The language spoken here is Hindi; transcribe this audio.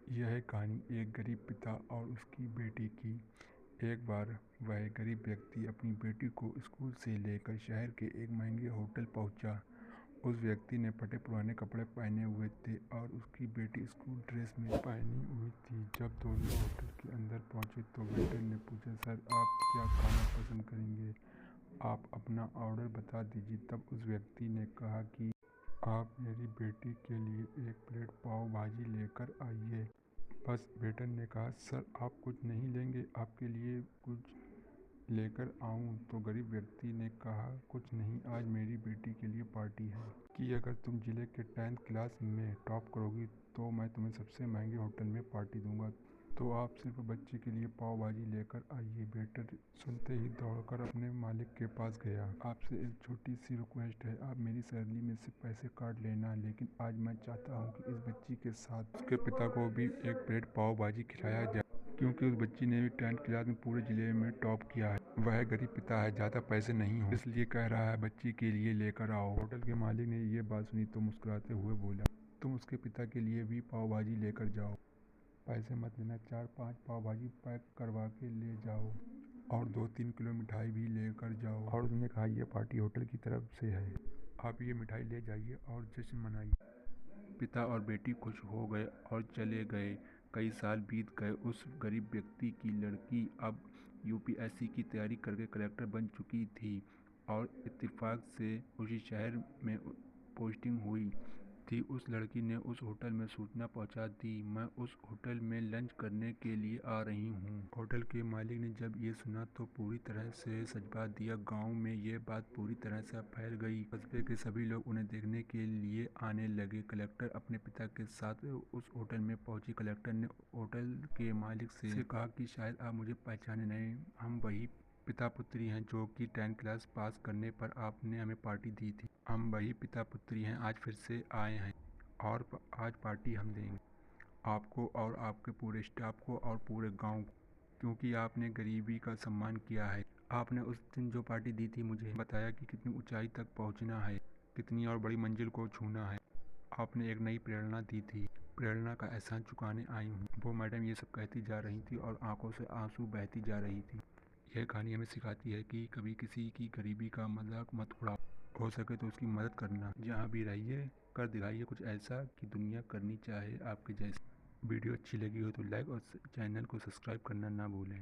यह कहानी एक गरीब पिता और उसकी बेटी की। एक बार वह गरीब व्यक्ति अपनी बेटी को स्कूल से लेकर शहर के एक महंगे होटल पहुंचा। उस व्यक्ति ने फटे पुराने कपड़े पहने हुए थे और उसकी बेटी स्कूल ड्रेस में पहनी हुई थी। जब दोनों होटल के अंदर पहुंचे तो वेटर ने पूछा, सर आप क्या खाना पसंद करेंगे? आप अपना ऑर्डर बता दीजिए। तब उस व्यक्ति ने कहा कि आप मेरी बेटी के लिए एक प्लेट पाव भाजी लेकर आइए। बस वेटर ने कहा, सर आप कुछ नहीं लेंगे, आपके लिए कुछ लेकर आऊं? तो गरीब व्यक्ति ने कहा, कुछ नहीं, आज मेरी बेटी के लिए पार्टी है कि अगर तुम जिले के 10th क्लास में टॉप करोगी तो मैं तुम्हें सबसे महंगे होटल में पार्टी दूंगा। तो आप सिर्फ बच्चे के लिए पाव भाजी लेकर आइए। वेटर सुनते ही दौड़कर अपने मालिक के पास गया। आपसे एक छोटी सी रिक्वेस्ट है, आप मेरी सैलरी में से पैसे काट लेना, लेकिन आज मैं चाहता हूँ कि इस बच्ची के साथ उसके पिता को भी एक प्लेट पाव भाजी खिलाया जाए, क्योंकि उस बच्ची ने भी 10th क्लास में पूरे जिले में टॉप किया है। वह गरीब पिता है, ज़्यादा पैसे नहीं हो, इसलिए कह रहा है बच्ची के लिए लेकर आओ। होटल के मालिक ने ये बात सुनी तो मुस्कुराते हुए बोला, तुम उसके पिता के लिए भी पाव भाजी लेकर जाओ, पैसे मत लेना, 4-5 पाव भाजी पैक करवा के ले जाओ और 2-3 किलो मिठाई भी लेकर जाओ। और उसने कहा, यह पार्टी होटल की तरफ से है, आप ये मिठाई ले जाइए और जश्न मनाइए। पिता और बेटी खुश हो गए और चले गए। कई साल बीत गए। उस गरीब व्यक्ति की लड़की अब यूपीएससी की तैयारी करके कलेक्टर बन चुकी थी और इत्तेफाक से उसी शहर में पोस्टिंग हुई थी। उस लड़की ने उस होटल में सूचना पहुंचा दी, मैं उस होटल में लंच करने के लिए आ रही हूं। होटल के मालिक ने जब ये सुना तो पूरी तरह से सजवा दिया। गांव में ये बात पूरी तरह से फैल गई। कस्बे के सभी लोग उन्हें देखने के लिए आने लगे। कलेक्टर अपने पिता के साथ उस होटल में पहुंची। कलेक्टर ने होटल के मालिक से कहा कि शायद आप मुझे पहचाने नहीं, हम वही पिता पुत्री हैं जो कि 10th क्लास पास करने पर आपने हमें पार्टी दी थी। हम वही पिता पुत्री हैं, आज फिर से आए हैं और आज पार्टी हम देंगे आपको और आपके पूरे स्टाफ को और पूरे गांव को, क्योंकि आपने गरीबी का सम्मान किया है। आपने उस दिन जो पार्टी दी थी मुझे बताया कि कितनी ऊंचाई तक पहुंचना है, कितनी और बड़ी मंजिल को छूना है। आपने एक नई प्रेरणा दी थी, प्रेरणा का एहसान चुकाने आई हूँ। वो मैडम ये सब कहती जा रही थी और आंखों से आंसू बहती जा रही थी। यह कहानी हमें सिखाती है कि कभी किसी की गरीबी का मजाक मत उड़ाओ, हो सके तो उसकी मदद करना। जहाँ भी रहिए कर दिखाइए कुछ ऐसा कि दुनिया करनी चाहे आपके जैसे। वीडियो अच्छी लगी हो तो लाइक और चैनल को सब्सक्राइब करना ना भूलें।